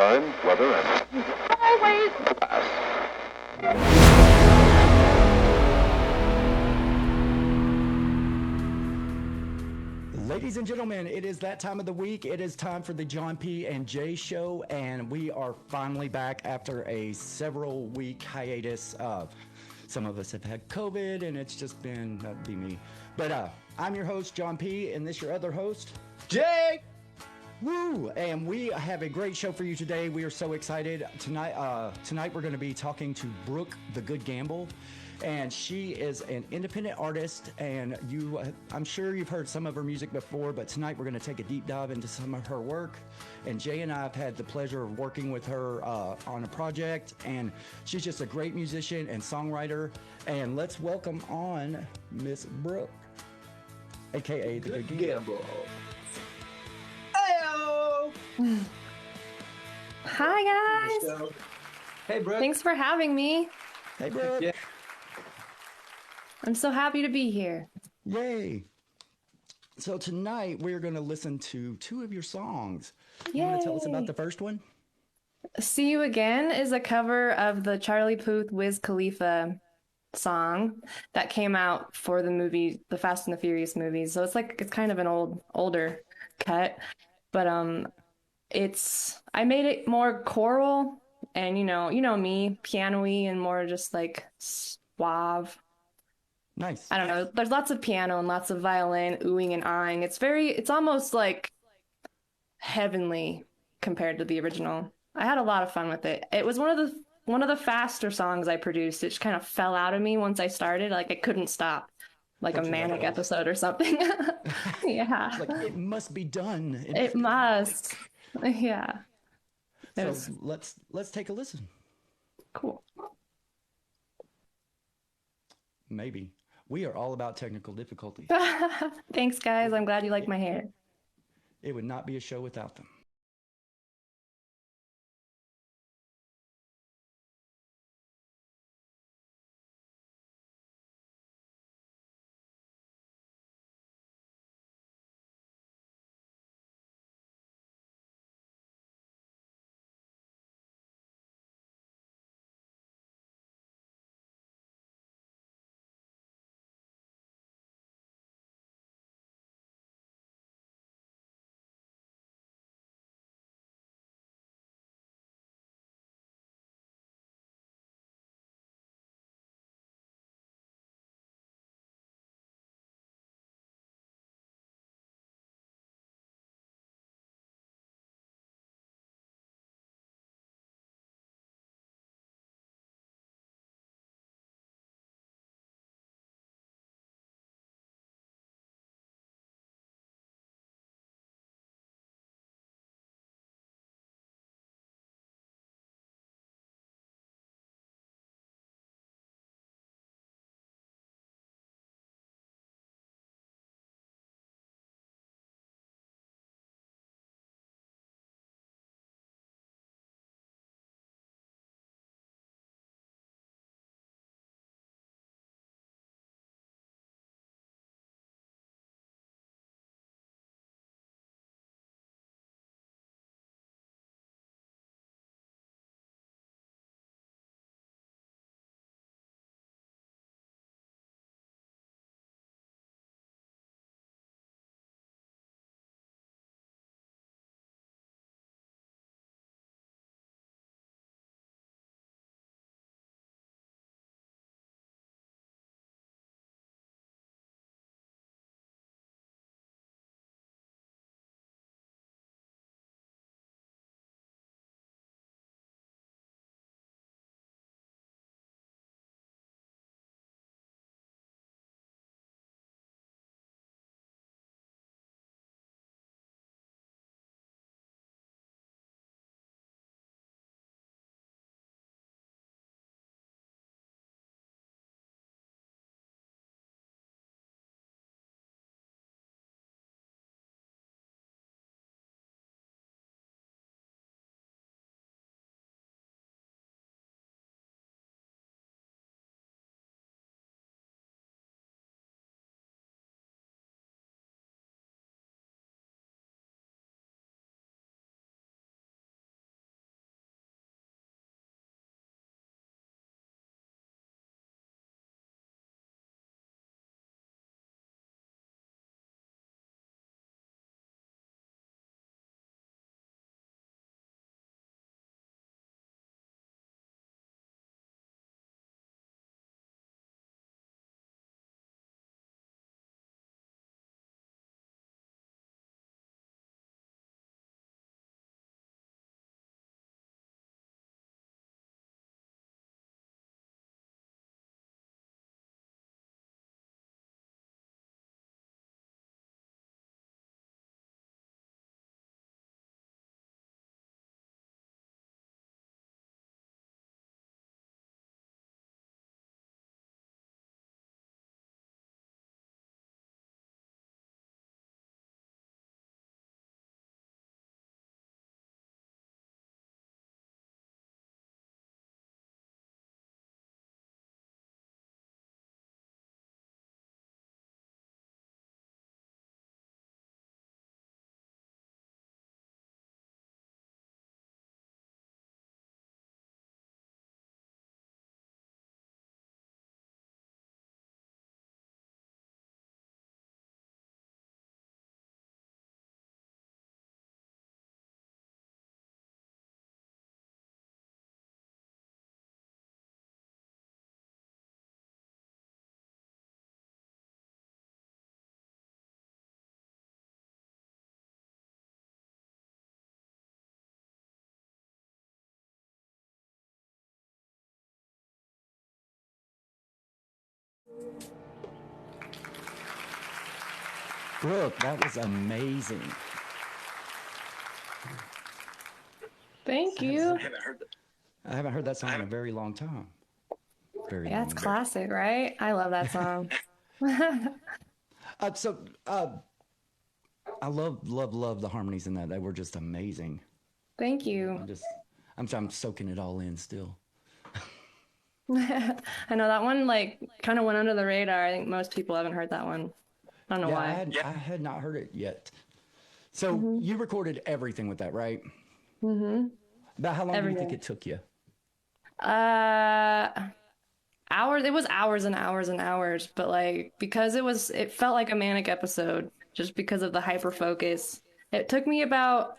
time, weather, and always glass. Ladies and gentlemen, it is that time of the week. It is time for the John P. and Jay Show, and we are finally back after a several week hiatus. Some of us have had COVID, and it's just been, that'd be me. But I'm your host, John P., and this your other host, Jay! Woo! And we have a great show for you today. We are so excited. Tonight we're going to be talking to Brooke the Good Gamble. And she is an independent artist, and I'm sure you've heard some of her music before, but tonight we're going to take a deep dive into some of her work. And Jay and I have had the pleasure of working with her on a project, and she's just a great musician and songwriter. And let's welcome on Miss Brooke, aka the Good Gamble. Heyo! Hi guys! Hey, Brooke. Thanks for having me. Hey, Brooke. Yeah. I'm so happy to be here. Yay! So tonight we're going to listen to two of your songs. You Yay! want to tell us about the first one? See You Again is a cover of the Charlie Puth Wiz Khalifa song that came out for the movie, the Fast and the Furious movies. So it's kind of an older cut, but I made it more choral and you know me, piano-y and more just like suave. Nice. I don't know. There's lots of piano and lots of violin, oohing and ahhing. It's almost like heavenly compared to the original. I had a lot of fun with it. It was one of the faster songs I produced. It just kind of fell out of me once I started. Like I couldn't stop, like Don't a you manic love episode or something. Yeah, Like it must be done. it must. Yeah, it So was let's take a listen. cool. Maybe. We are all about technical difficulties. Thanks, guys. I'm glad you like my hair. It would not be a show without them. Brooke, that was amazing. Thank you. I haven't heard that song in a very long time. Very Yeah, long. it's classic, right? I love that song. I love the harmonies in that. They were just amazing. Thank you. I'm soaking it all in still. I know that one like kind of went under the radar. I think most people haven't heard that one. I don't know Yeah, why. I had not heard it yet. So you recorded everything with that, right? Mm-hmm. About how long do you think Everything. it took you? Hours. It was hours and hours and hours, but like because it felt like a manic episode just because of the hyper focus. It took me about,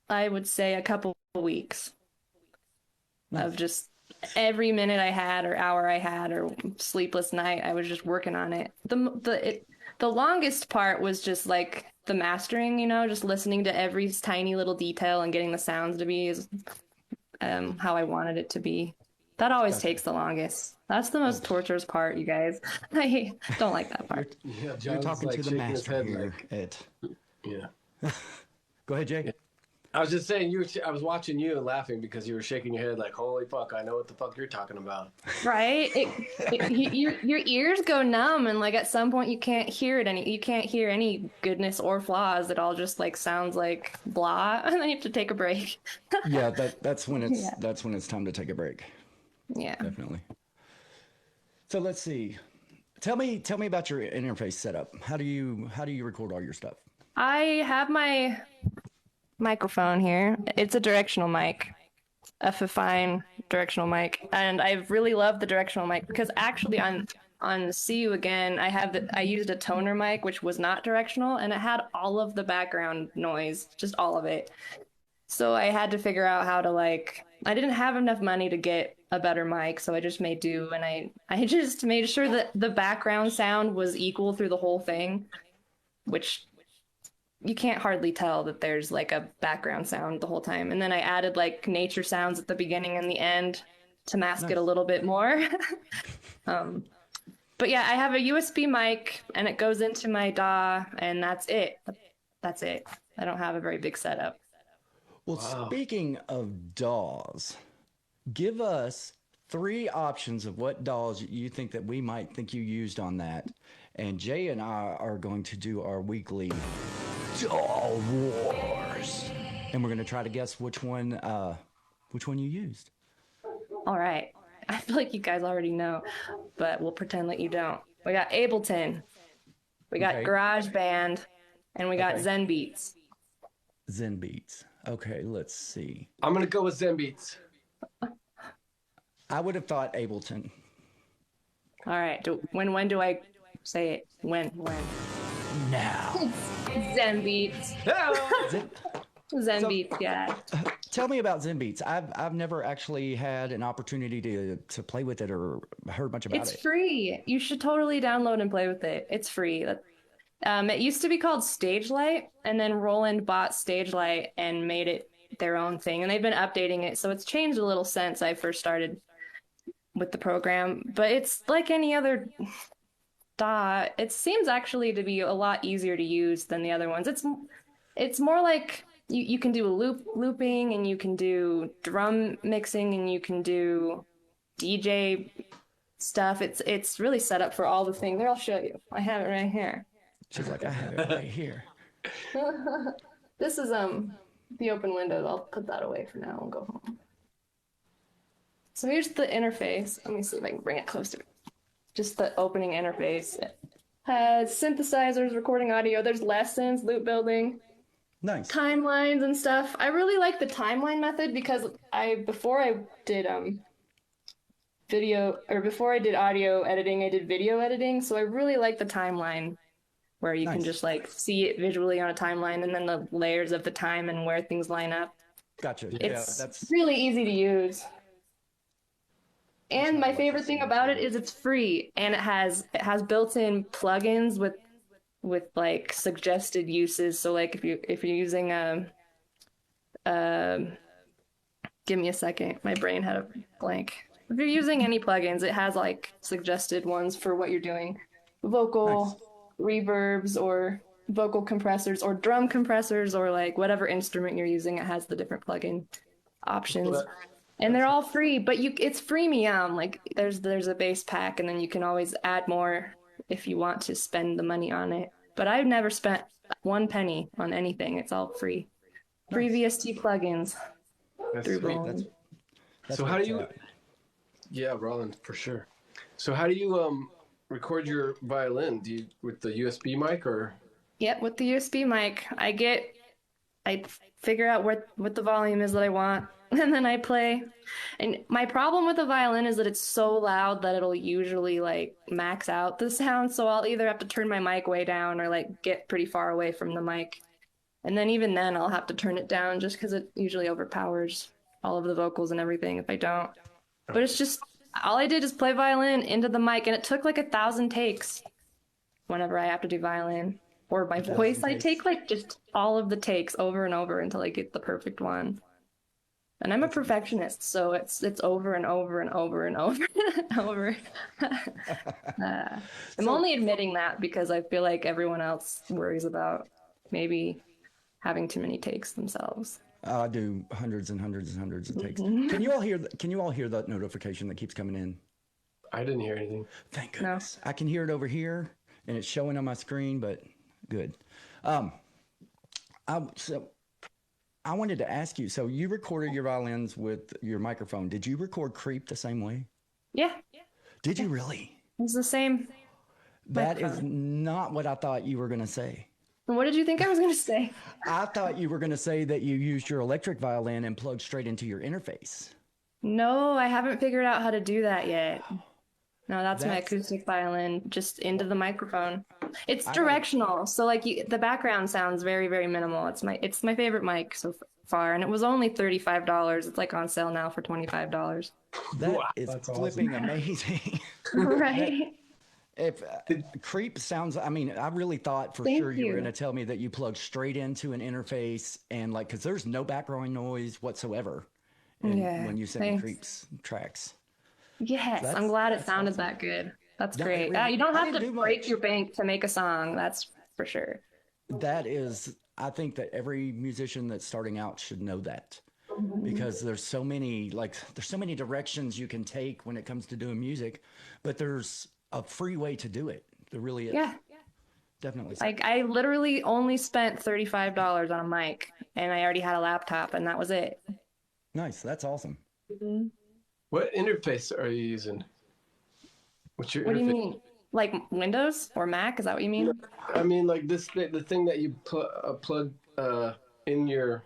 I would say, a couple weeks of just every minute I had or hour I had or sleepless night, I was just working on it. The longest part was just like the mastering, just listening to every tiny little detail and getting the sounds to be how I wanted it to be. That always takes the longest. That's the most torturous part, you guys. I don't like that part. Yeah, You're John's talking like to the shaking his master head here. like, yeah. Go ahead, Jake. I was just saying, I was watching you and laughing because you were shaking your head like, holy fuck, I know what the fuck you're talking about. Right? Your ears go numb, and like at some point you can't hear it you can't hear any goodness or flaws. It all just like sounds like blah, and then you have to take a break. Yeah, that's when it's time to take a break. Yeah. Definitely. So let's see. Tell me about your interface setup. How do you record all your stuff? I have my microphone here. It's a directional mic, a Fifine directional mic, and I really love the directional mic because actually on See You Again, I used a toner mic which was not directional, and it had all of the background noise, just all of it. So I had to figure out how to I didn't have enough money to get a better mic, so I just made do, and I just made sure that the background sound was equal through the whole thing, which you can't hardly tell that there's like a background sound the whole time. And then I added like nature sounds at the beginning and the end to mask it a little bit more. But yeah, I have a USB mic and it goes into my DAW, and that's it. That's it. I don't have a very big setup. Well, speaking of DAWs, give us 3 options of what DAWs you think that we might think you used on that. And Jay and I are going to do our weekly DAW Wars. And we're going to try to guess which one you used. All right. I feel like you guys already know, but we'll pretend like you don't. We got Ableton, we got GarageBand, and we got Zen Beats. Zen Beats. Okay, let's see. I'm going to go with Zen Beats. I would have thought Ableton. All right. When do I say it? When? Now. Zen Beats. Zen Beats, yeah. Tell me about Zen Beats. I've never actually had an opportunity to play with it or heard much about it. It's free. You should totally download and play with it. It's free. It used to be called Stagelight, and then Roland bought Stagelight and made it their own thing. And they've been updating it, so it's changed a little since I first started with the program. But it's like any other DAW. It seems actually to be a lot easier to use than the other ones. It's more like you can do looping, and you can do drum mixing, and you can do DJ stuff. It's really set up for all the things. Here, I'll show you. I have it right here. She's like, I have it right here. This is the open windows. I'll put that away for now and go home. So here's the interface. Let me see if I can bring it closer. Just the opening interface. It has synthesizers, recording audio. There's lessons, loop building. Nice. Timelines and stuff. I really like the timeline method because before I did audio editing, I did video editing. So I really like the timeline where you can just like see it visually on a timeline, and then the layers of the time and where things line up. Gotcha. It's really easy to use. And my favorite thing about it is it's free, and it has built-in plugins with like suggested uses. So like if you're using give me a second, my brain had a blank. If you're using any plugins, it has like suggested ones for what you're doing. Vocal reverbs or vocal compressors or drum compressors or like whatever instrument you're using, it has the different plugin options. Well, And they're all free, but it's freemium. Like there's a base pack and then you can always add more if you want to spend the money on it. But I've never spent one penny on anything. It's all free. Free VST plugins That's through sweet. Roland. That's So where how do it's you? at. Yeah, Roland, for sure. So how do you record your violin? Do you with the USB mic or? Yep, with the USB mic, I figure out what the volume is that I want, and then I play. And my problem with the violin is that it's so loud that it'll usually like max out the sound, so I'll either have to turn my mic way down or like get pretty far away from the mic. And then even then I'll have to turn it down just because it usually overpowers all of the vocals and everything if I don't. But it's just all I did is play violin into the mic, and it took like 1,000 takes whenever I have to do violin. Or my voice, I take like just all of the takes over and over until I get the perfect one. And I'm a perfectionist, so it's over and over and over and over and over. I'm only admitting that because I feel like everyone else worries about maybe having too many takes themselves. I do hundreds and hundreds and hundreds of takes. Can you all hear that notification that keeps coming in? I didn't hear anything. Thank goodness. I can hear it over here, and it's showing on my screen, but good. So I wanted to ask you, so you recorded your violins with your microphone. Did you record Creep the same way? Yeah, Did you really? it's the same. That is not what I thought you were going to say. What did you think I was going to say? I thought you were going to say that you used your electric violin and plugged straight into your interface. No, I haven't figured out how to do that yet. No, that's my That's- acoustic violin, just into the microphone. It's directional, so like the background sounds very, very minimal. It's my favorite mic so far, and it was only $35. It's like on sale now for $25. That Wow, is that's flipping amazing. Right? If Creep sounds, I mean, I really thought for Thank sure you were you. going to tell me that you plug straight into an interface and like, because there's no background noise whatsoever Yeah, when you send thanks. Creep's tracks. Yes, I'm glad it sounded that good. That's No, it great. really- Yeah, you don't I have didn't to do break much. your bank to make a song. That's for sure. That is, I think that every musician that's starting out should know that because there's so many directions you can take when it comes to doing music, but there's a free way to do it. There really is. Yeah. Definitely. Like I literally only spent $35 on a mic, and I already had a laptop, and that was it. Nice. That's awesome. What interface are you using? What's your What do you interface? mean? Like Windows or Mac? Is that what you mean? I mean, like the thing that you plug in your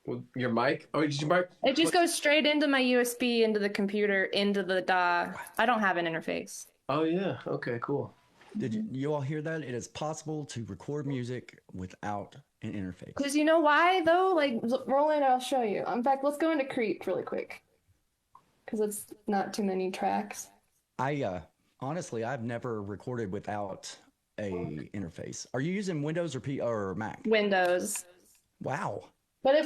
with your mic. Oh, did your mic? It just goes straight into my USB, into the computer, into the DAW. I don't have an interface. Oh yeah. Okay. Cool. Did you all hear that? It is possible to record music without an interface. Because you know why, though? Like, Roland, I'll show you. In fact, let's go into Creep really quick. Because it's not too many tracks. Honestly, I've never recorded without a interface. Are you using Windows or Mac? Windows. Wow. But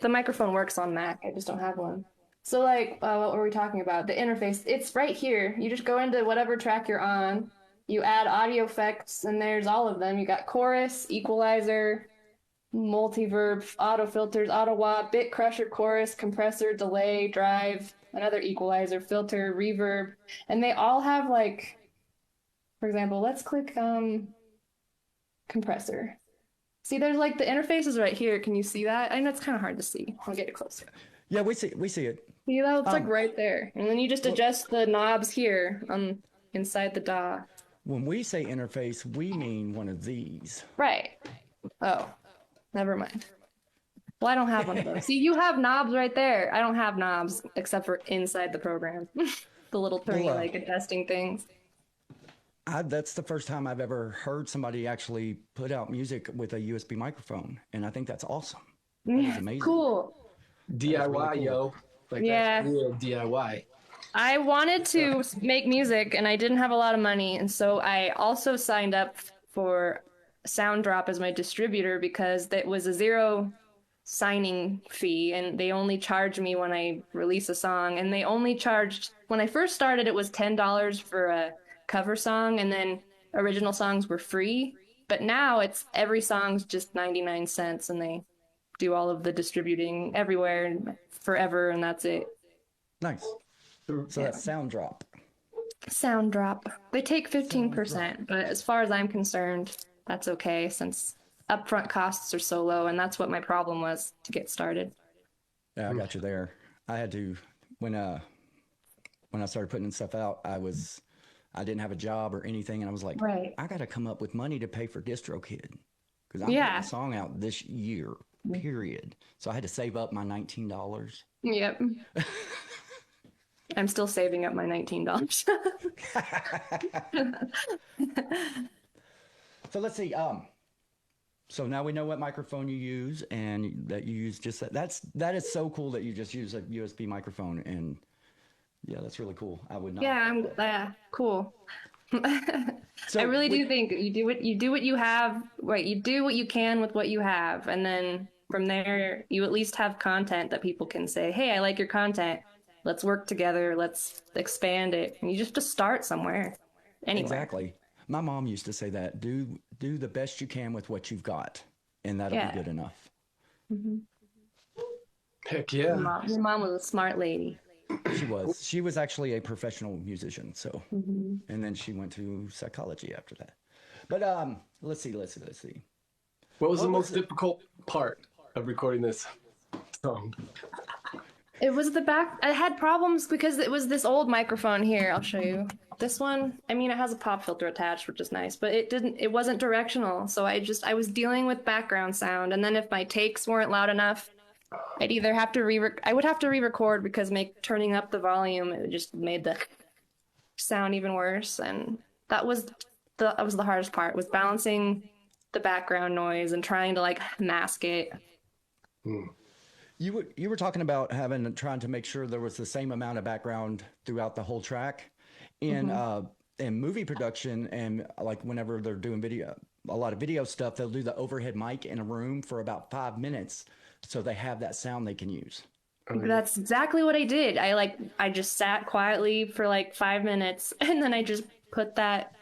the microphone works on Mac. I just don't have one. So, like, what were we talking about? The interface. It's right here. You just go into whatever track you're on. You add audio effects, and there's all of them. You got chorus, equalizer, multiverb, auto filters, auto wah, bit crusher, chorus, compressor, delay, drive, another equalizer, filter, reverb, and they all have like, for example, let's click compressor. See, there's like the interface is right here. Can you see that? I know it's kind of hard to see. I'll get it closer. Yeah, we see it. See that? It's like right there, and then you just adjust the knobs here inside the DAW. When we say interface, we mean one of these. Right. Oh, never mind. Well, I don't have one of those. See, you have knobs right there. I don't have knobs except for inside the program. The little thingy, Well, like adjusting things. That's the first time I've ever heard somebody actually put out music with a USB microphone, and I think that's awesome. That is amazing. Cool. DIY, yo. Like Yeah. that's real DIY. I wanted to make music and I didn't have a lot of money. And so I also signed up for Sounddrop as my distributor because that was a zero signing fee, and they only charge me when I release a song. And they only charged when I first started, it was $10 for a cover song, and then original songs were free. But now it's every song's just 99 cents, and they do all of the distributing everywhere and forever, and that's it. Nice. So that's Sound Drop. Sound Drop. They take 15%, but as far as I'm concerned, that's okay since upfront costs are so low, and that's what my problem was to get started. Yeah, I got you there. I had to when I started putting stuff out, I didn't have a job or anything, and I was like, Right. I got to come up with money to pay for DistroKid because I'm Yeah. putting a song out this year, period. So I had to save up my $19. Yep. I'm still saving up my $19. So let's see. So now we know what microphone you use, and that you use just that. That is so cool that you just use a USB microphone, and yeah, that's really cool. I would not. Yeah, cool. So I really do think you do what you have, right? You do what you can with what you have, and then from there you at least have content that people can say, "Hey, I like your content. Let's work together. Let's expand it." And you just have to start somewhere. Anywhere. Exactly. My mom used to say that do the best you can with what you've got, and that'll Yeah. be good enough. Heck yeah. Your mom was a smart lady. She was actually a professional musician. So, and then she went to psychology after that. But let's see. What was the most difficult part of recording this song? It was the back. I had problems because it was this old microphone here. I'll show you. This one, I mean, it has a pop filter attached, which is nice, but it wasn't directional. So I was dealing with background sound. And then if my takes weren't loud enough, I'd either have to I would have to re-record because turning up the volume, it just made the sound even worse. And that was the hardest part, was balancing the background noise and trying to like mask it. You were talking about trying to make sure there was the same amount of background throughout the whole track in movie production, and like whenever they're doing a lot of video stuff, they'll do the overhead mic in a room for about 5 minutes, so they have that sound they can use. That's exactly what I did. I just sat quietly for like 5 minutes, and then I just put that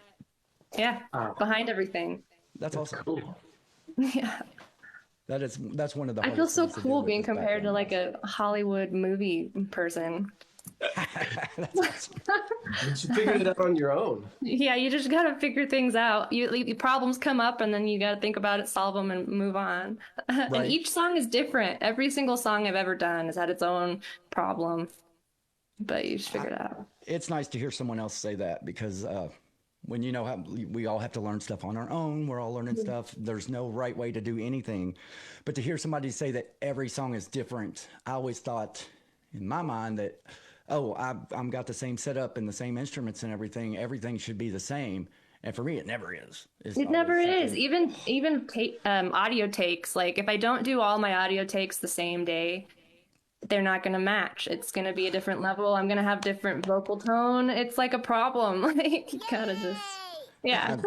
behind everything. That's awesome. Cool. Yeah. That's one of the. I feel hardest so things to do cool with being this compared to background like a Hollywood movie person. That's awesome. You figured it out on your own. Yeah, you just gotta figure things out. Problems come up, and then you gotta think about it, solve them, and move on. And Right. each song is different. Every single song I've ever done has had its own problem, but you just figure it out. It's nice to hear someone else say that, because when you know how we all have to learn stuff on our own, we're all learning stuff. There's no right way to do anything, but to hear somebody say that every song is different, I always thought in my mind that, oh, I've got the same setup and the same instruments and everything should be the same. And for me, it never is. It's It never always is. something- Even audio takes. Like if I don't do all my audio takes the same day, they're not gonna match. It's gonna be a different level. I'm gonna have different vocal tone. It's like a problem. Like you gotta just, yeah.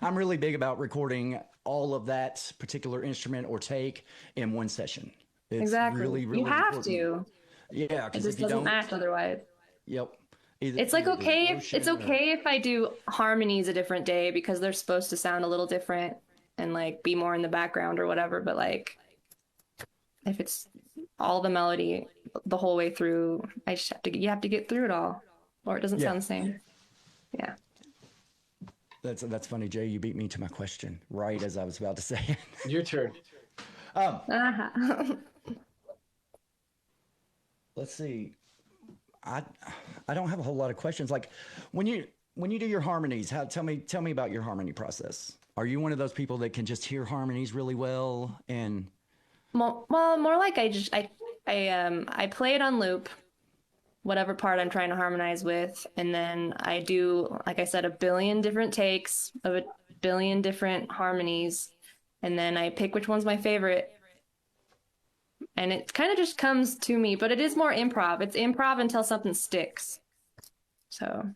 I'm really big about recording all of that particular instrument or take in one session. It's Exactly. really, really You have important. to. Yeah, It because just if you doesn't don't, match otherwise. yep. It's like either okay the if it's ocean or- okay if I do harmonies a different day because they're supposed to sound a little different and like be more in the background or whatever, but like if it's all the melody the whole way through, you have to get through it all or it doesn't Yeah. sound the same. Yeah. That's funny, Jay. You beat me to my question right as I was about to say it. Your turn. Uh-huh. Let's see. I don't have a whole lot of questions. Like when you do your harmonies, tell me about your harmony process. Are you one of those people that can just hear harmonies really well? And Well, more like I play it on loop, whatever part I'm trying to harmonize with, and then I do, like I said, a billion different takes of a billion different harmonies, and then I pick which one's my favorite. And it kind of just comes to me, but it is more improv. It's improv until something sticks. So,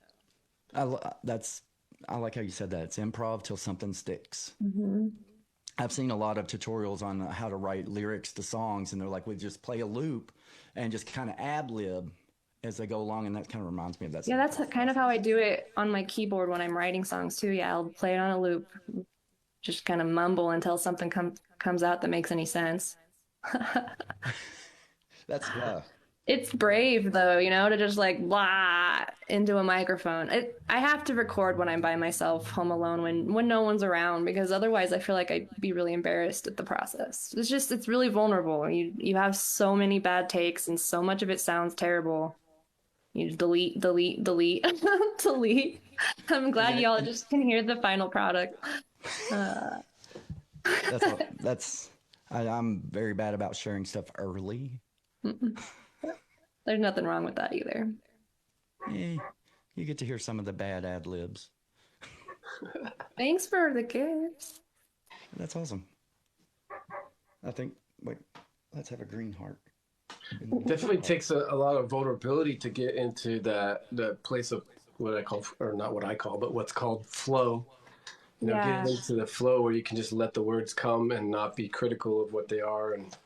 I like how you said that. It's improv till something sticks. I've seen a lot of tutorials on how to write lyrics to songs, and they're like, we just play a loop and just kind of ad lib as they go along, and that kind of reminds me of that. Yeah, that's kind of how I do it on my keyboard when I'm writing songs too. Yeah, I'll play it on a loop, just kind of mumble until something comes out that makes any sense. That's It's brave though, to just like blah into a microphone. I have to record when I'm by myself home alone when no one's around because otherwise I feel like I'd be really embarrassed at the process. It's really vulnerable. You have so many bad takes and so much of it sounds terrible. You just delete, delete, delete, delete. I'm glad y'all just can hear the final product. that's I'm very bad about sharing stuff early. There's nothing wrong with that either. You get to hear some of the bad ad libs. Thanks for the gifts. That's awesome. I think, wait, let's have a green heart. Definitely takes a lot of vulnerability to get into that place of what I call, or not what I call, but what's called flow. Yeah. Getting into the flow where you can just let the words come and not be critical of what they are, and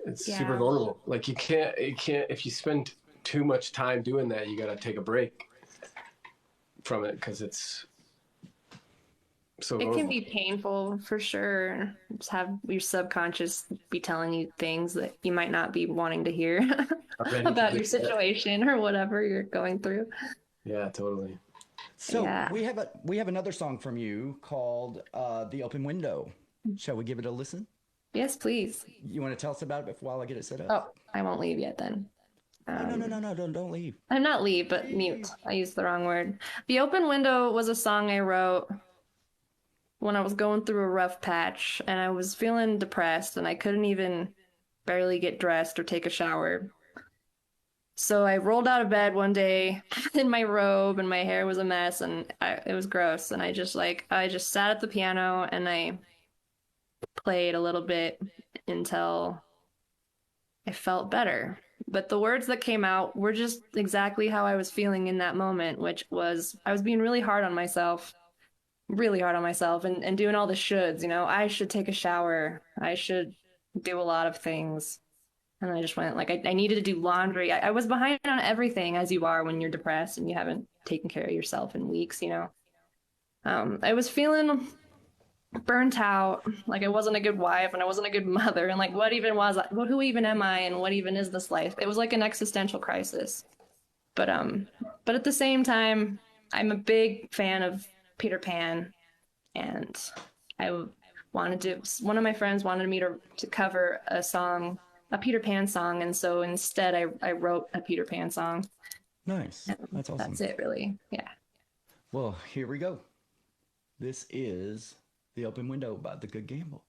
it's super vulnerable. Like you can't if you spend too much time doing that, you got to take a break from it because it's so It vulnerable. can be painful for sure. Just have your subconscious be telling you things that you might not be wanting to hear about your situation or whatever you're going through. Yeah, totally. So Yeah. we have another song from you called "The Open Window." Shall we give it a listen? Yes, please. You want to tell us about it while I get it set up? Oh, I won't leave yet then. No, don't leave. I'm not leave, but mute. I used the wrong word. The Open Window was a song I wrote when I was going through a rough patch and I was feeling depressed and I couldn't even barely get dressed or take a shower. So I rolled out of bed one day in my robe and my hair was a mess and it was gross. And I just sat at the piano and I played a little bit until I felt better. But the words that came out were just exactly how I was feeling in that moment, which was I was being really hard on myself, and doing all the shoulds, I should take a shower. I should do a lot of things. And I just went like I needed to do laundry. I was behind on everything as you are when you're depressed and you haven't taken care of yourself in weeks. I was feeling burnt out, like I wasn't a good wife and I wasn't a good mother, and like who even am I and what even is this life? It was like an existential crisis. But at the same time, I'm a big fan of Peter Pan, and one of my friends wanted me to cover a Peter Pan song, and so instead I wrote a Peter Pan song. Nice. That's awesome. That's it, really. Yeah. Well, here we go. This is "The Open Window" by The Good Gamble.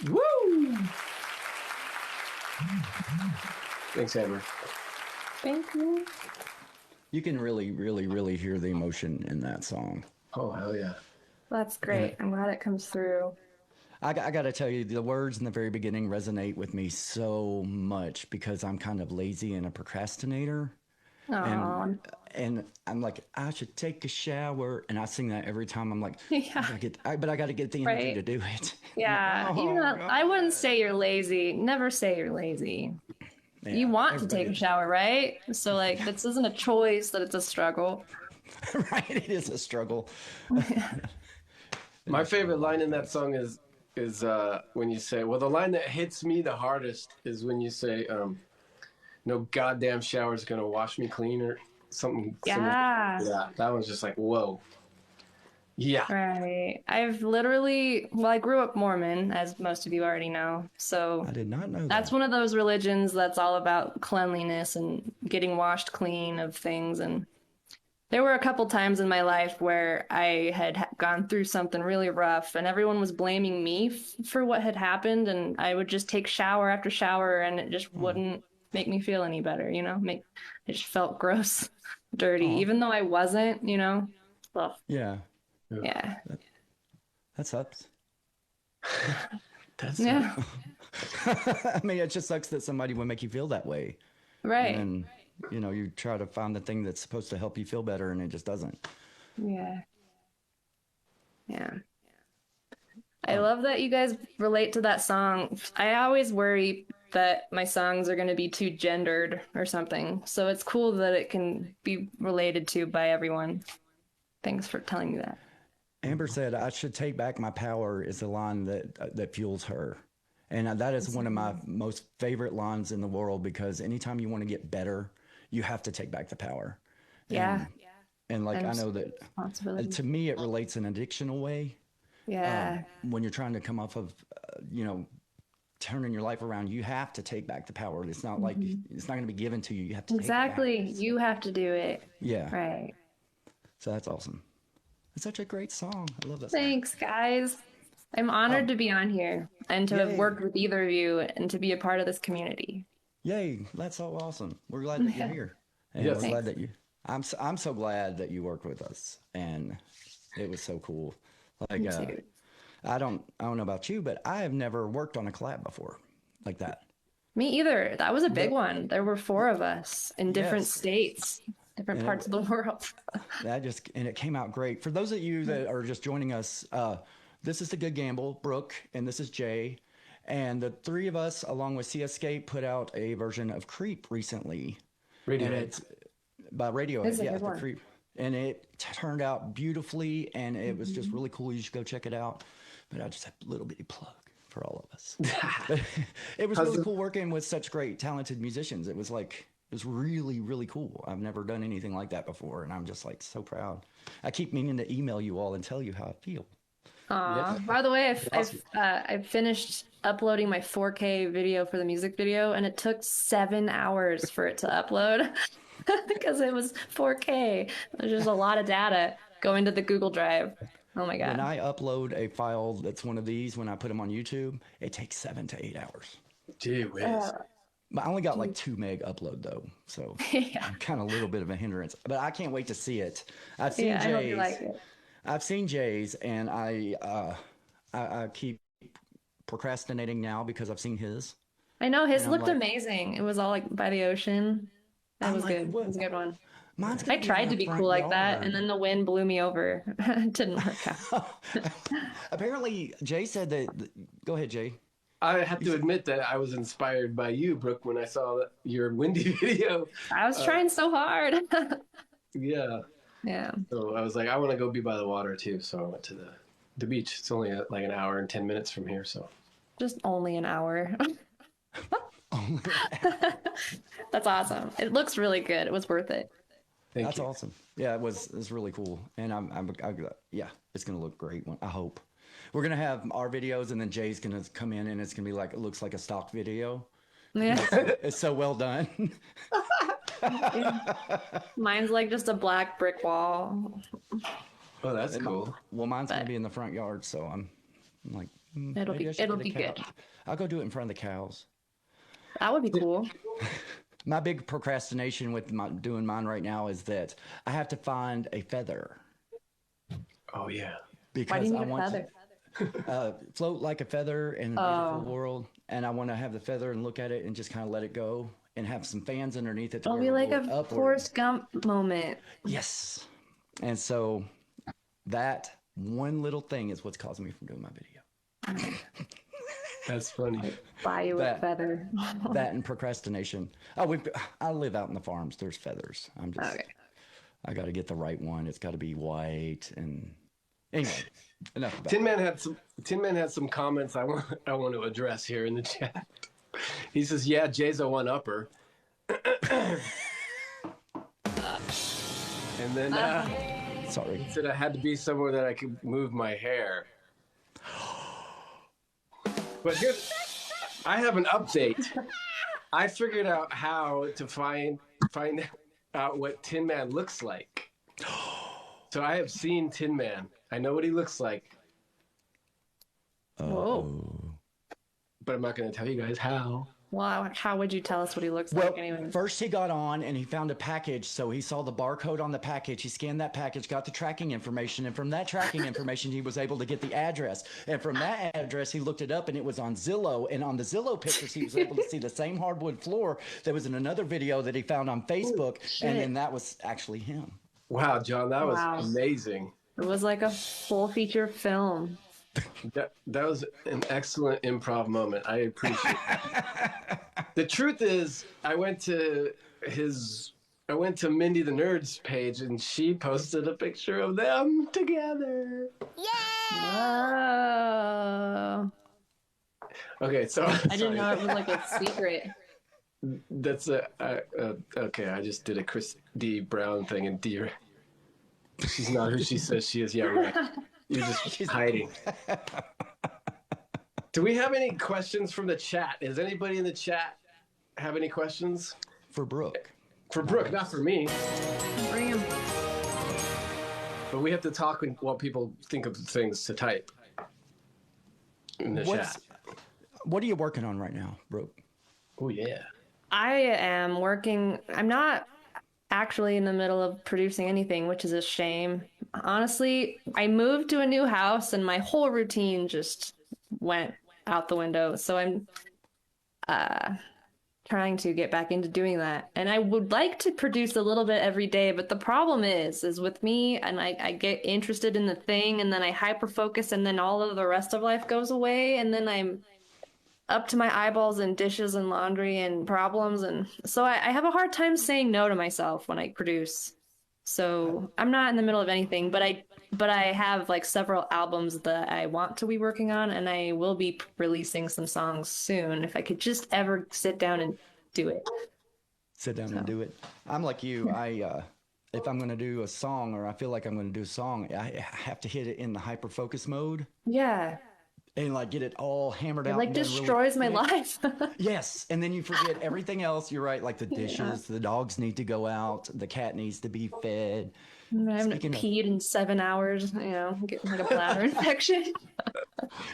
Woo! Thanks, Amber. Thank you. You can really, really, really hear the emotion in that song. Oh, hell yeah. That's great. I'm glad it comes through. I got to tell you, the words in the very beginning resonate with me so much because I'm kind of lazy and a procrastinator. Oh, And I'm like, I should take a shower. And I sing that every time. I'm like, Yeah. but I got to get the energy Right. to do it. yeah. Oh, You're not, I wouldn't God. say you're lazy. Never say you're lazy. Yeah, You want to everybody take a shower, right? So like this isn't a choice, that it's a struggle. right? It is a struggle. My favorite line in that song is when you say, well, the line that hits me the hardest is when you say, no goddamn shower's gonna wash me clean or something similar Yeah. to that. That one's just like, whoa. Yeah. Right. I've literally, well, I grew up Mormon, as most of you already know. So I did not know that's that. one of those religions that's all about cleanliness and getting washed clean of things. And there were a couple times in my life where I had gone through something really rough and everyone was blaming me for what had happened. And I would just take shower after shower and it just wouldn't make me feel any better, it just felt gross, dirty, Aw. even though I wasn't. Well, Yeah, yeah. that sucks. That's Yeah. I mean, it just sucks that somebody would make you feel that way. Right. And, you try to find the thing that's supposed to help you feel better and it just doesn't. Yeah. Yeah. I love that you guys relate to that song. I always worry that my songs are going to be too gendered or something. So it's cool that it can be related to by everyone. Thanks for telling me that. Amber said, I should take back my power is the line that fuels her. And that is one of my most favorite lines in the world because anytime you want to get better, you have to take back the power. Yeah. And like, I And know that responsibility. to me, it relates in an addictional way. Yeah. When you're trying to come off of, turning your life around, you have to take back the power. It's not like it's not going to be given to you. You have to Exactly. take it back. You have to do it. Yeah. Right. So that's awesome. It's such a great song. I love that song. Thanks, guys. I'm honored to be on here and to have Yay. worked with either of you and to be a part of this community. Yay. That's so awesome. We're glad that you're here. And Yes. we're glad that I'm so glad that you worked with us. And it was so cool. Like, too. I don't know about you, but I have never worked on a collab before like that. Me either. That was a big one. There were 4 of us in different Yes. states, different And parts of the world. And it came out great. For those of you that are just joining us, this is The Good Gamble, Brooke, and this is Jay. And the 3 of us, along with Sea Escape, put out a version of Creep recently. And Radiohead. it's by Radiohead. It's a Yeah, good the one. Creep. And it turned out beautifully, and it was just really cool. You should go check it out. But I just have a little bitty plug for all of us. But it was really cool working with such great, talented musicians. It was really, really cool. I've never done anything like that before, and I'm just like so proud. I keep meaning to email you all and tell you how I feel. Aw. By the way, I've finished uploading my 4K video for the music video, and it took 7 hours for it to upload because it was 4K. There's just a lot of data going to the Google Drive. Oh my When God. I upload a file that's one of these, when I put them on YouTube, it takes 7 to 8 hours. Gee whiz. But I only got like 2 meg upload though, so Yeah. I'm kind of a little bit of a hindrance. But I can't wait to see it. I've seen Yeah, I hope Jay's. you like it. I've seen Jay's, and I keep procrastinating now because I've seen his. I know his I'm looked like- amazing. It was all like by the ocean. That I'm was like, good. what? It was a good one. Mine's I gonna tried in to my be front cool like that, yard. and then the wind blew me over. It didn't work out. Apparently, Jay said that. Go ahead, Jay. I have to admit that I was inspired by you, Brooke, when I saw your windy video. I was trying so hard. Yeah. Yeah. So I was like, I want to go be by the water too. So I went to the beach. It's only like an hour and 10 minutes from here. So Just only an hour. That's awesome. It looks really good. It was worth it. thank That's you. awesome. Yeah, it was really cool, and yeah, it's gonna look great. I hope we're gonna have our videos, and then Jay's gonna come in, and it's gonna be like it looks like a stock video. Yeah. It's so well done. Mine's like just a black brick wall. Oh, that's cool. Well, mine's gonna be in the front yard, so I'm like It'll Maybe I be should it'll get a be cow. good. I'll go do it in front of the cows. That would be cool. My big procrastination with doing mine right now is that I have to find a feather Oh yeah. Why do because you I need a want feather? to float like a feather in a beautiful Oh, world, and I want to have the feather and look at it and just kind of let it go and have some fans underneath it to it'll where be it'll like go a upward. Forrest Gump moment. Yes, and so that one little thing is what's causing me from doing my video. That's funny. Buy you a That feather. that and procrastination. Oh, I live out in the farms. There's feathers. Okay. I got to get the right one. It's got to be white. And anyway, enough about Tin Man had some comments I want to address here in the chat. He says, "Yeah, Jay's a one-upper," and then that. Sorry. he said I had to be somewhere that I could move my hair. But I have an update. I figured out how to find out what Tin Man looks like. So I have seen Tin Man. I know what he looks like, Whoa. but I'm not going to tell you guys how. Well, how would you tell us what he looks Well, like anyway? first he got on and he found a package. So he saw the barcode on the package. He scanned that package, got the tracking information. And from that tracking information, he was able to get the address. And from that address, he looked it up and it was on Zillow. And on the Zillow pictures, he was able to see the same hardwood floor that was in another video that he found on Facebook. And then that was actually him. Wow, John, that was Wow. amazing. It was like a full feature film. That was an excellent improv moment. I appreciate it. The truth is, I went to Mindy the Nerd's page and she posted a picture of them together. Oh. Okay, so I didn't know it was like a secret. That's okay. I just did a Chris D. Brown thing, and she's not who she says she is. Yeah, right. You're just hiding. Do we have any questions from the chat? Does anybody in the chat have any questions For Brooke. for Brooke? Not for me, Bring him. but we have to talk while people think of things to type in the chat. What are you working on right now, Brooke? Oh yeah. I am working. I'm not actually in the middle of producing anything, which is a shame. Honestly, I moved to a new house and my whole routine just went out the window. So I'm trying to get back into doing that. And I would like to produce a little bit every day, but the problem is with me, and I get interested in the thing and then I hyper focus and then all of the rest of life goes away and then I'm up to my eyeballs in dishes and laundry and problems, and so I have a hard time saying no to myself when I produce. So I'm not in the middle of anything, but I have like several albums that I want to be working on, and I will be releasing some songs soon if I could just ever sit down and do it. Sit down and do it. I'm like you. If I'm going to do a song or I feel like I'm going to do a song, I have to hit it in the hyper focus mode Yeah, and like get it all hammered it out. like and done really destroys my quick. life. Yes, and then you forget everything else. You're right, like the dishes, the dogs need to go out, the cat needs to be fed. I haven't Speaking of- peed in 7 hours, getting like a bladder infection.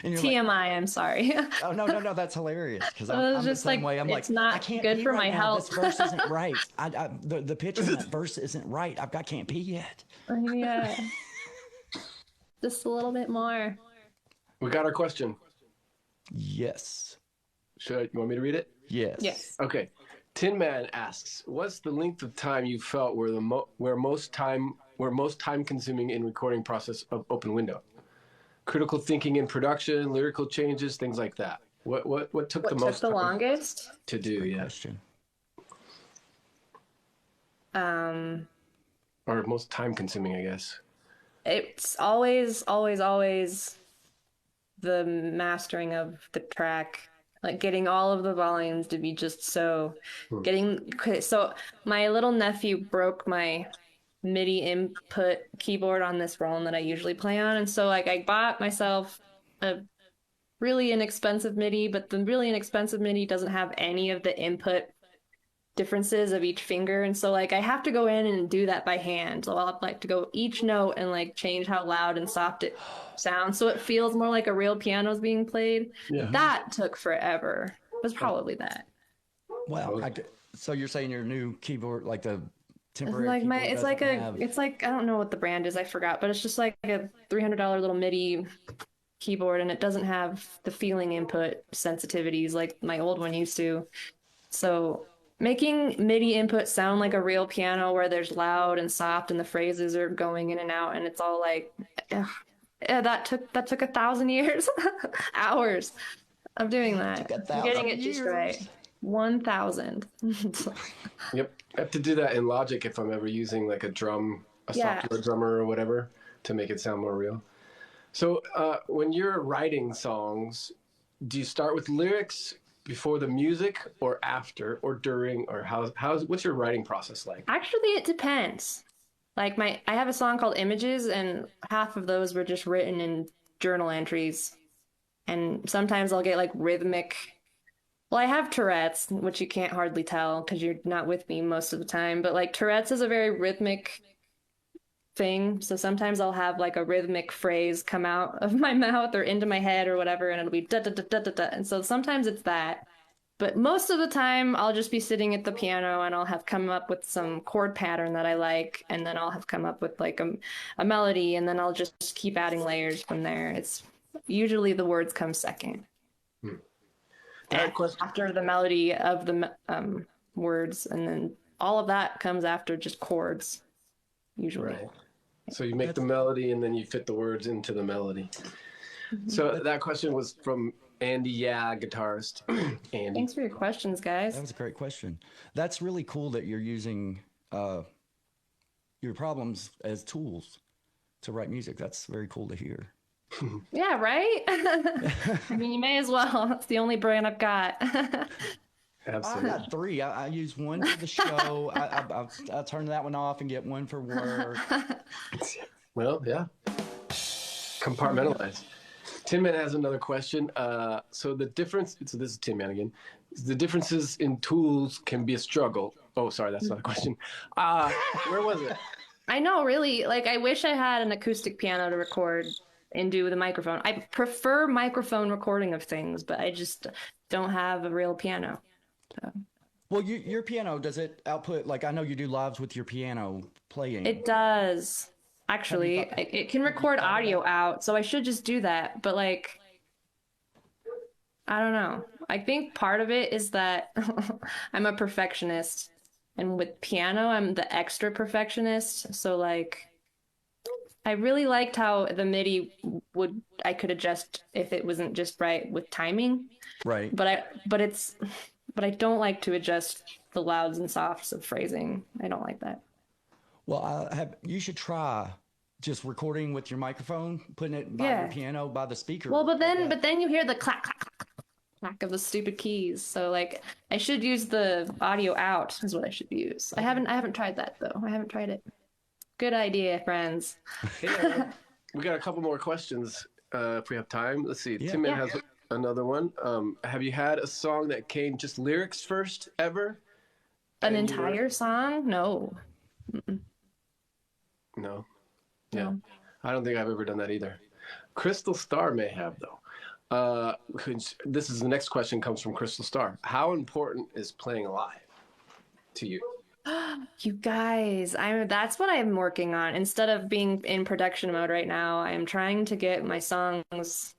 And you're TMI, like, I'm sorry. oh no, that's hilarious because I was I'm the just same like, way. I'm it's like, not I can't good pee for right my now. health. This verse isn't right. The pitch in that verse isn't right. I can't pee yet. Yeah. Just a little bit more. We got our question. Yes, You want me to read it? yes, Yes. Okay. Tin Man asks, "What's the length of time you felt were most time consuming in recording process of Open Window? Critical thinking in production, lyrical changes, things like that. What took What the took most the time longest? to do? Great Yeah, question. or most time consuming, I guess. It's always the mastering of the track, like getting all of the volumes to be just so so my little nephew broke my MIDI input keyboard on this Roland that I usually play on, and so like I bought myself a really inexpensive MIDI, but the really inexpensive MIDI doesn't have any of the input differences of each finger. And so like I have to go in and do that by hand. So I'll have like to go each note and like change how loud and soft it sounds so it feels more like a real piano is being played. Yeah. That took forever. It was probably that. Wow. So you're saying your new keyboard, like the It's temporary like keyboard, it's like doesn't have... it's like I don't know what the brand is, I forgot, but it's just like a $300 little MIDI keyboard, and it doesn't have the feeling input sensitivities like my old one used to. So making MIDI input sound like a real piano where there's loud and soft and the phrases are going in and out and it's all like that took 1,000 years, hours of doing that. Took I'm getting it 1,000 just years. right. 1,000. Yep. I have to do that in Logic if I'm ever using like a Yeah. software drummer or whatever to make it sound more real. So when you're writing songs, do you start with lyrics before the music or after or during, or what's your writing process like? Actually, it depends. Like I have a song called Images, and half of those were just written in journal entries. And sometimes I'll get like rhythmic. Well, I have Tourette's, which you can't hardly tell because you're not with me most of the time. But like Tourette's is a very rhythmic thing. So sometimes I'll have like a rhythmic phrase come out of my mouth or into my head or whatever, and it'll be da da da da da da. And so sometimes it's that. But most of the time, I'll just be sitting at the piano and I'll have come up with some chord pattern that I like, and then I'll have come up with like a melody, and then I'll just keep adding layers from there. It's usually the words come second. After the melody of the words, and then all of that comes after just chords, usually. Right. So you make the melody and then you fit the words into the melody. So that question was from Andy, guitarist. Andy. Thanks for your questions, guys. That was a great question. That's really cool that you're using your problems as tools to write music. That's very cool to hear. Yeah, right? I mean, you may as well. It's the only brain I've got. Absolutely. I got 3. I use one for the show. I turn that one off and get one for work. Well, yeah. Compartmentalize. Tin Man has another question. So this is Tin Man again. The differences in tools can be a struggle. Oh, sorry, that's not a question. Where was it? I know, really. Like, I wish I had an acoustic piano to record and do the microphone. I prefer microphone recording of things, but I just don't have a real piano. So. Well, your piano, does it output, like I know you do lives with your piano playing. It does. Actually, it can record audio out, so I should just do that. But like, I don't know. I think part of it is that I'm a perfectionist, and with piano, I'm the extra perfectionist. So like, I really liked how the MIDI I could adjust if it wasn't just right with timing. Right. But I don't like to adjust the louds and softs of phrasing. I don't like that. Well, you should try just recording with your microphone, putting it by your piano, by the speaker. Well, but then you hear the clack, clack, clack, clack, clack of the stupid keys. So like, I should use the audio out is what I should use. I haven't tried that though. I haven't tried it. Good idea, friends. Hey, we got a couple more questions if we have time. Let's see. Yeah. Tim Man has another one. Have you had a song that came just lyrics first ever? An entire song? No. Mm-mm. No. Yeah. No. I don't think I've ever done that either. Crystal Star may have, though. This is the next question comes from Crystal Star. How important is playing live to you? You guys, that's what I'm working on. Instead of being in production mode right now, I'm trying to get my songs,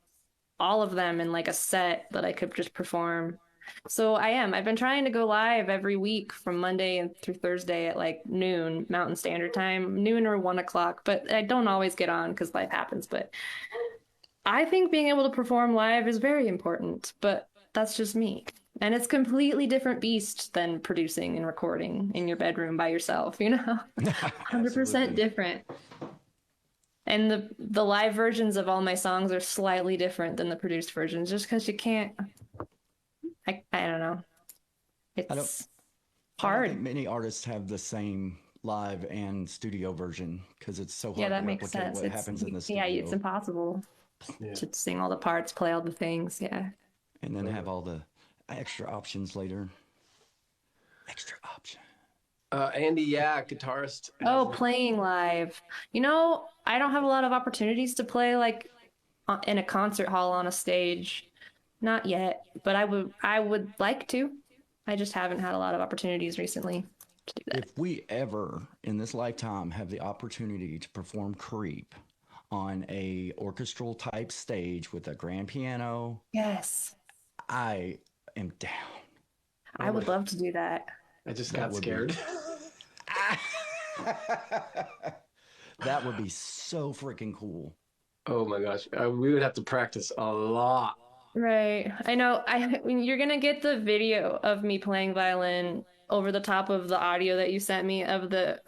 all of them, in like a set that I could just perform. So I've been trying to go live every week from Monday through Thursday at like noon Mountain Standard Time, noon or 1 o'clock, but I don't always get on because life happens. But I think being able to perform live is very important, but that's just me. And it's completely different beast than producing and recording in your bedroom by yourself, 100% different. And the live versions of all my songs are slightly different than the produced versions, just because you can't. I don't know. It's hard. I don't think many artists have the same live and studio version because it's so hard Yeah, that to makes replicate sense. what happens in the studio. Yeah, it's impossible to sing all the parts, play all the things. Yeah. And then have all the extra options later. Extra option. Andy, yeah, guitarist. Oh, playing live. I don't have a lot of opportunities to play like in a concert hall on a stage. Not yet, but I would like to. I just haven't had a lot of opportunities recently to do that. If we ever in this lifetime have the opportunity to perform Creep on a orchestral type stage with a grand piano, Yes, I am down. I would love to do that. I just That got would be- scared. That would be so freaking cool. Oh my gosh, we would have to practice a lot. Right. I know. When you're gonna get the video of me playing violin over the top of the audio that you sent me of the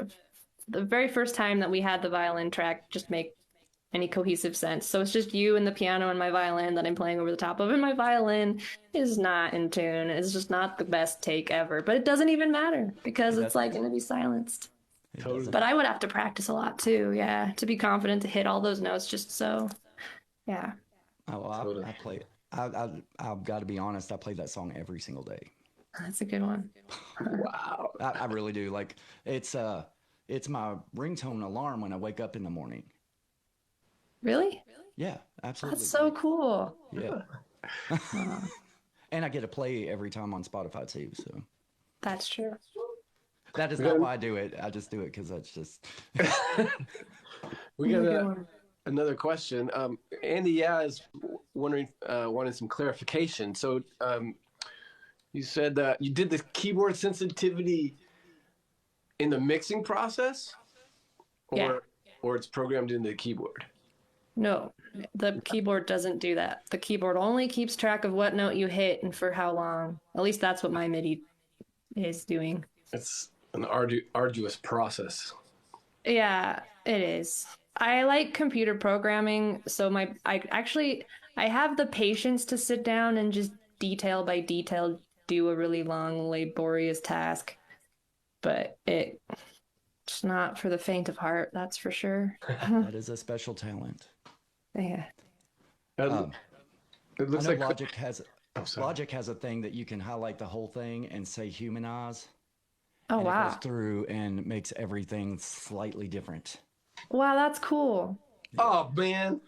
very first time that we had the violin track just make any cohesive sense. So it's just you and the piano and my violin that I'm playing over the top of, and my violin is not in tune. It's just not the best take ever. But it doesn't even matter because it's like gonna be silenced. Totally. But I would have to practice a lot too, yeah, to be confident to hit all those notes just so. Yeah. Oh, Totally. I play it. I've got to be honest. I play that song every single day. That's a good one. Wow. I really do. Like it's my ringtone alarm when I wake up in the morning. Really? Yeah, absolutely. That's so cool. Yeah. And I get to play every time on Spotify too. So That's true. that is not why I do it. I just do it because that's just. We got Good one. another question. Andy, yeah, is wondering, wanting some clarification. So, you said that you did the keyboard sensitivity in the mixing process, Yeah. or it's programmed into the keyboard. No, the keyboard doesn't do that. The keyboard only keeps track of what note you hit and for how long. At least that's what my MIDI is doing. It's an arduous process. Yeah, it is. I like computer programming, so I have the patience to sit down and just detail by detail do a really long, laborious task. But it's not for the faint of heart, that's for sure. That is a special talent. Yeah. It I looks know like Logic has sorry. Logic has a thing that you can highlight the whole thing and say humanize. Oh, And it wow. goes through and makes everything slightly different. Wow, that's cool. Oh man,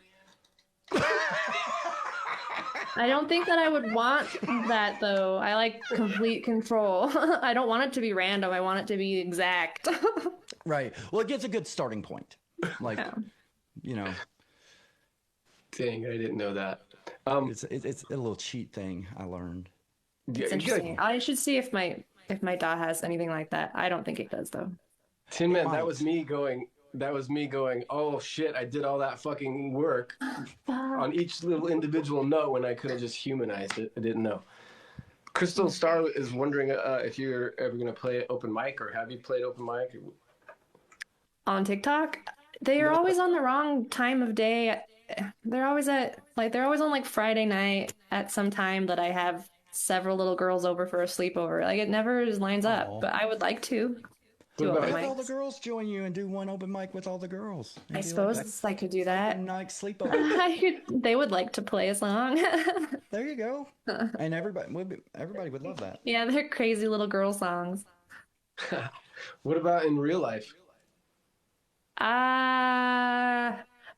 I don't think that I would want that though. I like complete control. I don't want it to be random. I want it to be exact. Right. Well, it gives a good starting point. Like, Yeah. you know, dang, I didn't know that. it's a little cheat thing I learned. Yeah, It's you gotta- interesting. I should see if my DAW has anything like that. I don't think it does though. Tin Man, that Might. was me going. That was me going. Oh shit! I did all that fucking work on each little individual note when I could have just humanized it. I didn't know. Crystal Star is wondering if you're ever gonna play open mic, or have you played open mic? On TikTok, they are always on the wrong time of day. They're always on like Friday night at some time that I have several little girls over for a sleepover. Like it never lines Aw. up, but I would like to do What about- open Have all the mics. girls join you and do one open mic with all the girls. I suppose I could do that. Open mic sleepover. They would like to play a song. There you go. And everybody would love that. Yeah, they're crazy little girl songs. What about in real life?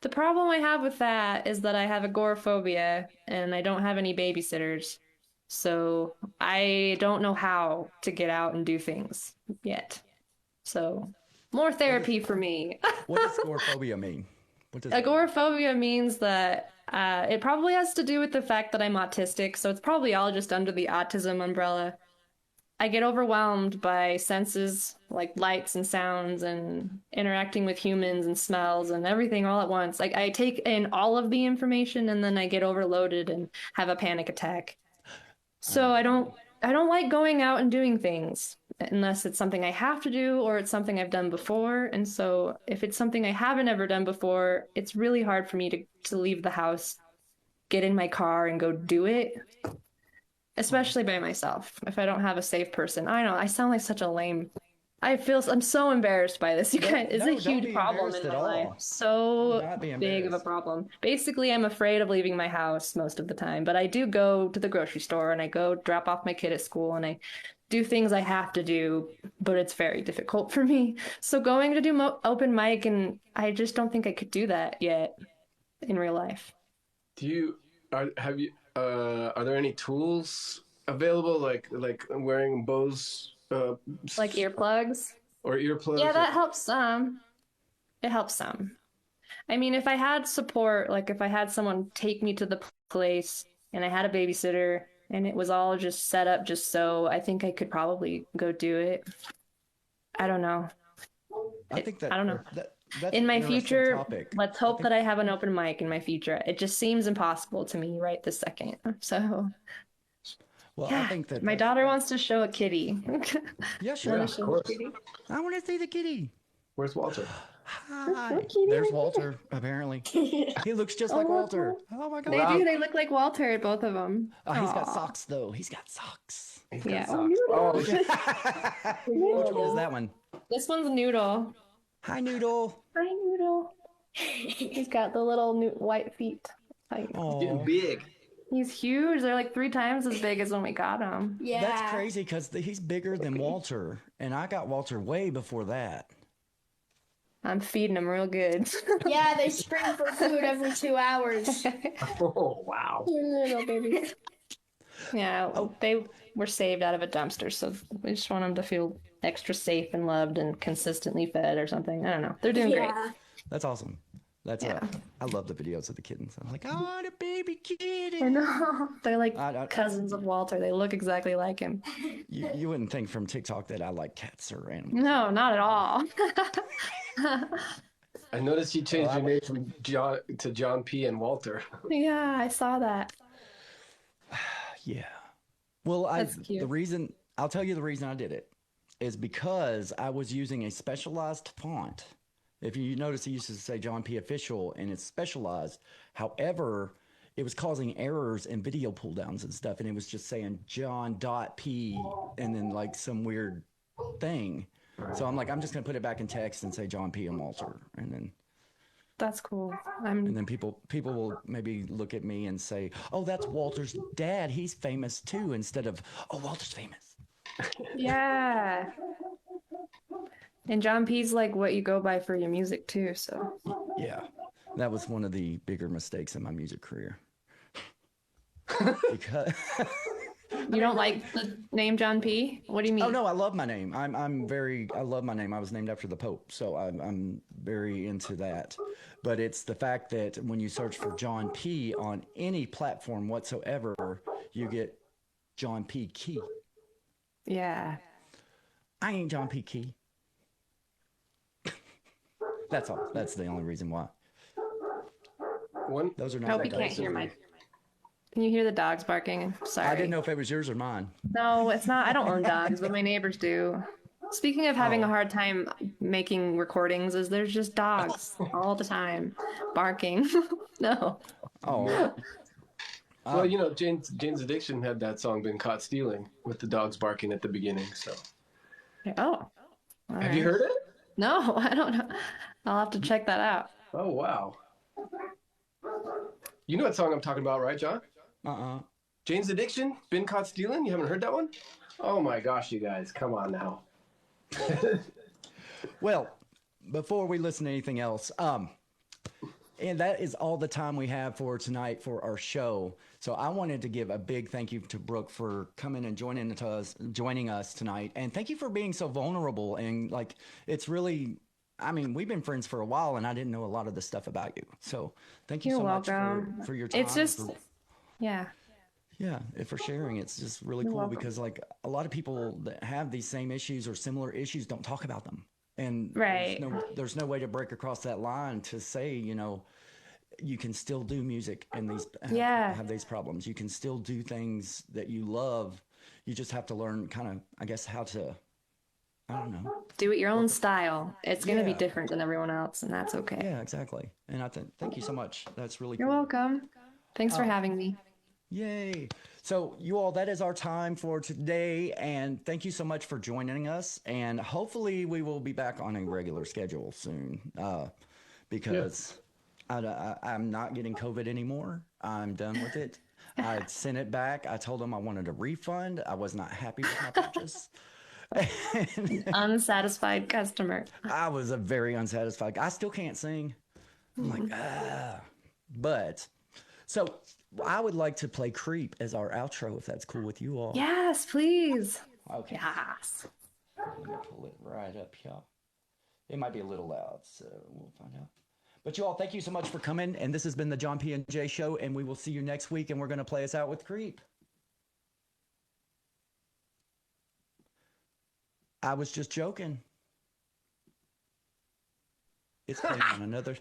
The problem I have with that is that I have agoraphobia and I don't have any babysitters. So I don't know how to get out and do things yet. So more therapy for me. What does agoraphobia mean? What does that mean? Agoraphobia means that it probably has to do with the fact that I'm autistic, so it's probably all just under the autism umbrella. I get overwhelmed by senses like lights and sounds and interacting with humans and smells and everything all at once. Like I take in all of the information and then I get overloaded and have a panic attack. So I don't like going out and doing things unless it's something I have to do or it's something I've done before. And so if it's something I haven't ever done before, it's really hard for me to leave the house, get in my car and go do it. Especially by myself, if I don't have a safe person. I know, I sound like such a lame. I'm so embarrassed by this. You guys, it's no, a don't huge be problem embarrassed in at my life. all. So Do not be big of a embarrassed. problem. Basically, I'm afraid of leaving my house most of the time, but I do go to the grocery store and I go drop off my kid at school and I do things I have to do, but it's very difficult for me. So going to do open mic, and I just don't think I could do that yet in real life. Do you are there any tools available like wearing Bose Like earplugs. or earplugs? Yeah, that helps some. It helps some. I mean, if I had support, like if I had someone take me to the place and I had a babysitter and it was all just set up just so, I think I could probably go do it. I don't know. I think that I don't know. That's In an my interesting future, topic. let's hope that I have an open mic in my future. It just seems impossible to me right this second. So, Well, I yeah, think that my daughter wants to show a kitty. yeah, Yeah, sure. of course. I want to see the kitty. Where's Walter? Hi. There's Walter. Apparently, he looks just like Walter. Oh my They god. do. They look like Walter, both of them. Oh, he's got Aw. socks though. He's got socks. He's got Yeah. socks. Oh, Which one is that one? This one's Noodle. Hi, Noodle. Hi, Noodle. He's got the little white feet. Like, Oh, getting big. he's huge. They're like 3 times as big as when we got him. Yeah. that's crazy because he's bigger than Walter, and I got Walter way before that. I'm feeding him real good. Yeah, they scream for food every 2 hours. Oh wow. Little babies. Yeah, they were saved out of a dumpster, so we just want them to feel extra safe and loved and consistently fed or something. I don't know. They're doing great. Yeah. That's awesome. That's Yeah. I love the videos of the kittens. I'm like, I want a baby kitty. I know. They're like I- cousins of Walter. They look exactly like him. You wouldn't think from TikTok that I like cats or animals. No, not at all. I noticed you changed your name from John to John P. and Walter. Yeah, I saw that. Yeah. Well, That's cute. the reason I'll tell you the reason I did it is because I was using a specialized font. If you notice, it used to say John P. Official, and it's specialized. However, it was causing errors in video pull downs and stuff, and it was just saying John.P. and then like some weird thing. So I'm like, I'm just gonna put it back in text and say John P. and Walter, and That's cool. then people will maybe look at me and say, "Oh, that's Walter's dad. He's famous too," instead of, "Oh, Walter's famous." Yeah. And John P's like what you go by for your music too, so. Yeah, that was one of the bigger mistakes in my music career. Because You don't like the name John P? What do you mean? oh no, I love my name. I love my name. I was named after the Pope, so I'm very into that. But it's the fact that when you search for John P on any platform whatsoever, you get John P Key. Yeah. I ain't John P Key. That's all. That's the only reason why. One. Those are I not. hope you the can't guys. hear my. Can you hear the dogs barking? I'm sorry. I didn't know if it was yours or mine. No, it's not. I don't own dogs, but my neighbors do. Speaking of having a hard time making recordings, is there's just dogs all the time barking. No. Oh, Well, you know, Jane's Addiction had that song "Been Caught Stealing" with the dogs barking at the beginning. So, Oh. All have you right. heard it? No, I don't know. I'll have to check that out. Oh wow. You know what song I'm talking about, right, John? Jane's Addiction, Been Caught Stealing. You haven't heard that one? Oh my gosh, you guys, come on now. well, before we listen to anything else, and that is all the time we have for tonight for our show. So I wanted to give a big thank you to Brooke for coming and joining us tonight, and thank you for being so vulnerable. And like, it's really, I mean, we've been friends for a while, and I didn't know a lot of the stuff about you. So thank you You're so welcome. much for your time. It's just, for- yeah. yeah, and for sharing. It's just really cool welcome. because like a lot of people that have these same issues or similar issues don't talk about them. And Right. there's no way to break across that line to say, you know, you can still do music and have these problems. You can still do things that you love. You just have to learn kind of, I guess, how to, I don't know. Do it your own style. It's going to be Yeah. different than everyone else, and that's okay. Yeah, exactly. And I thank you so much. That's really You're cool. welcome. Thanks for having me. Yay. So, you all, that is our time for today. And thank you so much for joining us. And hopefully, we will be back on a regular schedule soon because I'm not getting COVID anymore. I'm done with it. I sent it back. I told them I wanted a refund. I was not happy with my purchase. And Unsatisfied customer. I was a very unsatisfied. I still can't sing. I'm like, ah. But so I would like to play Creep as our outro if that's cool with you all. Yes, please. Okay. Yes. Let me pull it right up here. It might be a little loud, so we'll find out. But you all, thank you so much for coming. And this has been the John P. and J Show. And we will see you next week. And we're going to play us out with Creep. I was just joking. It's playing on another.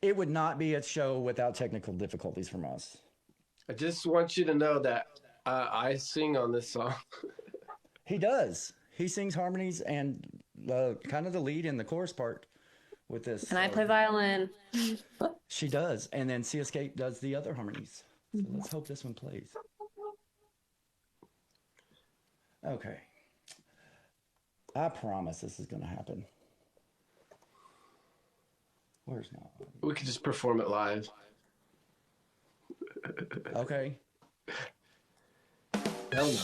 It would not be a show without technical difficulties from us. I just want you to know that I sing on this song. He does. He sings harmonies and kind of the lead and the chorus part with this. And I play violin. She does. And then Sia Escape does the other harmonies. So let's hope this one plays. Okay. I promise this is going to happen. Where's my audio? We could just perform it live. Okay. Hell no.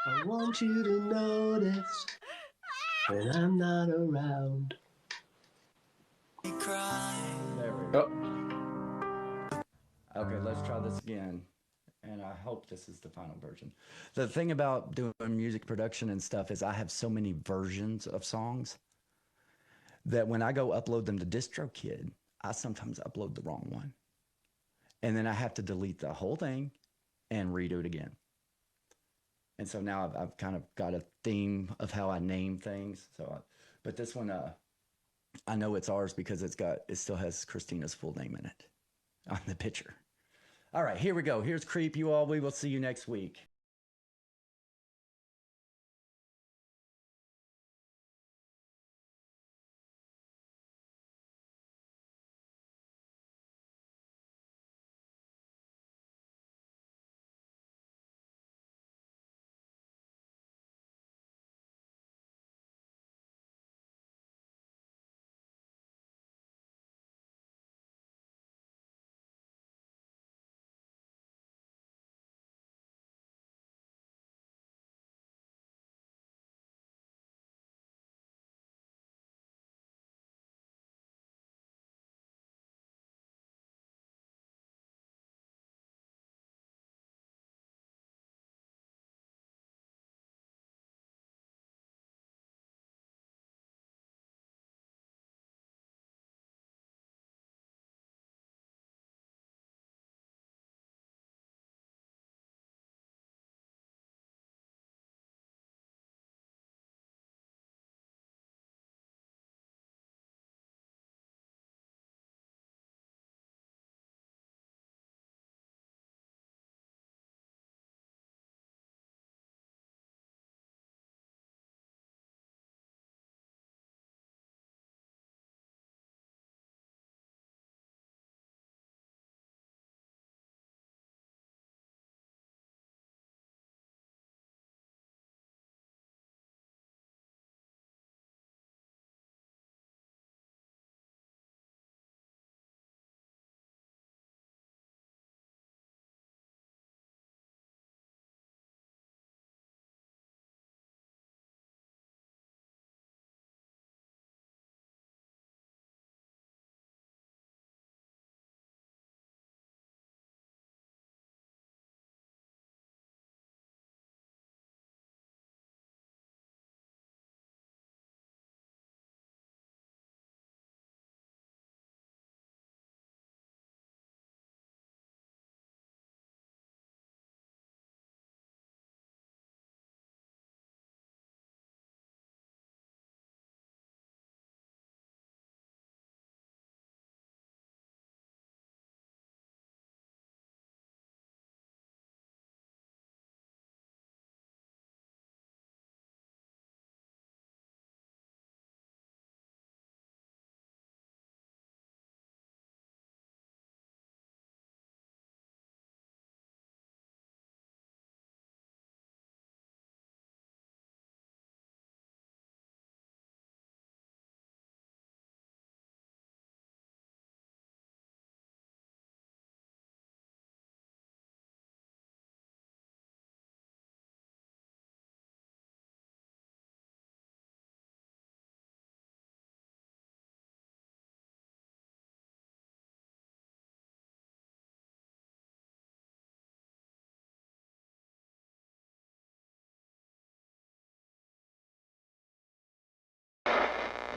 I want you to notice when I'm not around. There we go. Oh, Okay, let's try this again. And I hope this is the final version. The thing about doing music production and stuff is I have so many versions of songs that when I go upload them to DistroKid, I sometimes upload the wrong one. And then I have to delete the whole thing and redo it again. And so now I've kind of got a theme of how I name things. But this one, I know it's ours because it still has Christina's full name in it on the picture. All right, here we go. Here's Creep, you all. We will see you next week.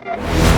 us.